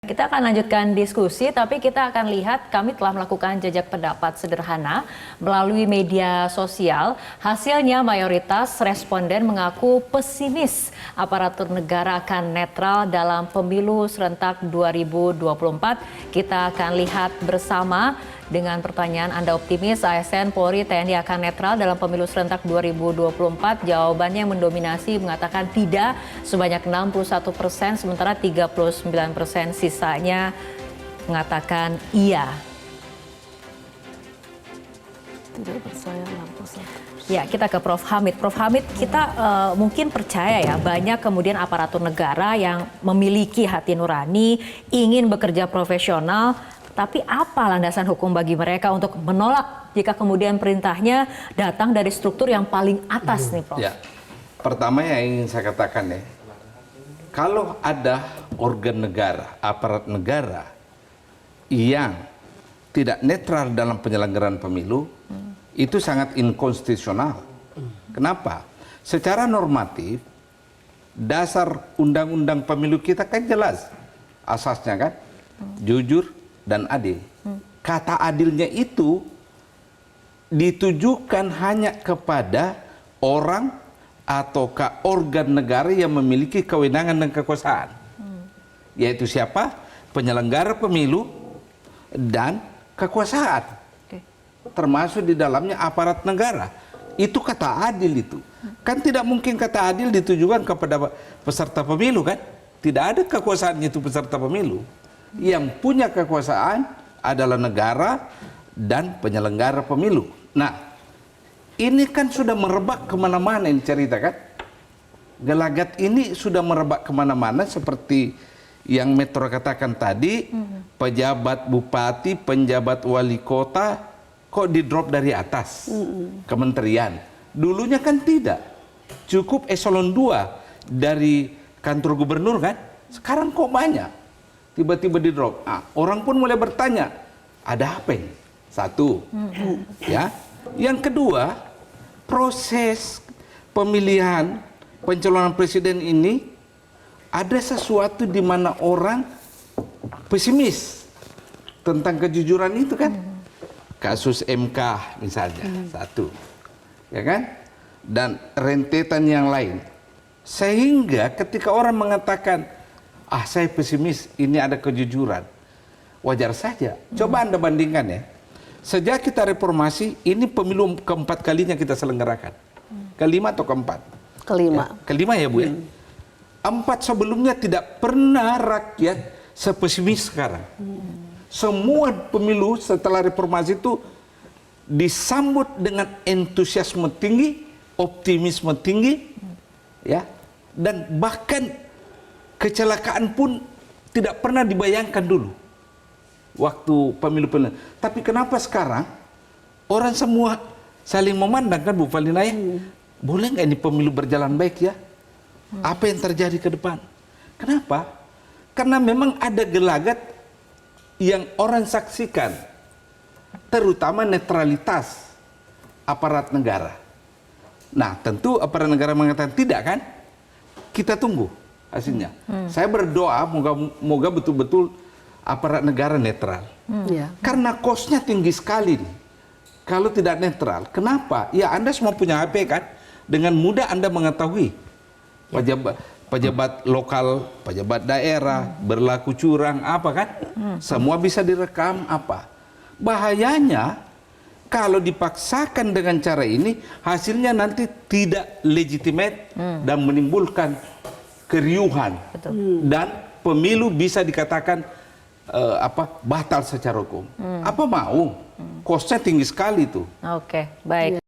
Kita akan lanjutkan diskusi, tapi kita akan lihat kami telah melakukan jajak pendapat sederhana melalui media sosial. Hasilnya mayoritas responden mengaku pesimis aparatur negara akan netral dalam pemilu serentak 2024. Kita akan lihat bersama dengan pertanyaan, Anda optimis ASN, Polri, TNI akan netral dalam pemilu serentak 2024? Jawabannya yang mendominasi mengatakan tidak sebanyak 61%, sementara 39% sisanya mengatakan iya. Tidak percaya 61%. Ya, kita ke Prof. Hamid. Prof. Hamid, kita mungkin percaya ya banyak kemudian aparatur negara yang memiliki hati nurani, ingin bekerja profesional, tapi apa landasan hukum bagi mereka untuk menolak jika kemudian perintahnya datang dari struktur yang paling atas nih, Prof? Ya, pertama yang ingin saya katakan ya, kalau ada organ negara, aparat negara yang tidak netral dalam penyelenggaraan pemilu, itu sangat inkonstitusional. Kenapa? Secara normatif, dasar undang-undang pemilu kita kan jelas, asasnya kan, jujur dan adil. Kata adilnya itu ditujukan hanya kepada orang ataukah organ negara yang memiliki kewenangan dan kekuasaan. Yaitu siapa? Penyelenggara pemilu dan kekuasaan. Termasuk di dalamnya aparat negara. Itu kata adil itu. Kan tidak mungkin kata adil ditujukan kepada peserta pemilu kan? Tidak ada kekuasaan itu peserta pemilu. Yang punya kekuasaan adalah negara dan penyelenggara pemilu. Nah, ini kan sudah merebak kemana-mana ini cerita kan? Gelagat ini sudah merebak kemana-mana seperti yang Metro katakan tadi, pejabat bupati, penjabat wali kota, kok di drop dari atas kementerian. Dulunya kan tidak. Cukup eselon 2 dari kantor gubernur kan? Sekarang kok banyak. Tiba-tiba di drop. Orang pun mulai bertanya, ada apa ini? Satu, ya. Yang kedua, proses pemilihan pencalonan presiden ini ada sesuatu di mana orang pesimis tentang kejujuran itu kan. Kasus MK misalnya, satu, ya kan? Dan rentetan yang lain. Sehingga ketika orang mengatakan, saya pesimis, ini ada kejujuran. Wajar saja. Coba Anda bandingkan ya. Sejak kita reformasi, ini pemilu keempat kalinya kita selenggarakan. Kelima atau keempat? Kelima. Ya, kelima ya Bu ya. 4 sebelumnya tidak pernah rakyat sepesimis sekarang. Semua pemilu setelah reformasi itu disambut dengan entusiasme tinggi, optimisme tinggi, ya, dan bahkan kecelakaan pun tidak pernah dibayangkan dulu waktu pemilu-pemilu. Tapi kenapa sekarang orang semua saling memandang kan Bu Falina ya? Boleh nggak ini pemilu berjalan baik ya? Apa yang terjadi ke depan? Kenapa? Karena memang ada gelagat yang orang saksikan, terutama netralitas aparat negara. Nah, tentu aparat negara mengatakan tidak kan? Kita tunggu hasilnya. Saya berdoa moga betul-betul aparat negara netral. Karena kosnya tinggi sekali nih. Kalau tidak netral, kenapa? Ya Anda semua punya HP kan? Dengan mudah Anda mengetahui pejabat lokal, pejabat daerah, berlaku curang, apa kan? Semua bisa direkam, apa? Bahayanya, kalau dipaksakan dengan cara ini, hasilnya nanti tidak legitimate dan menimbulkan keriuhan. Dan pemilu bisa dikatakan batal secara hukum. Apa mau? Kosnya tinggi sekali tuh. Oke, baik.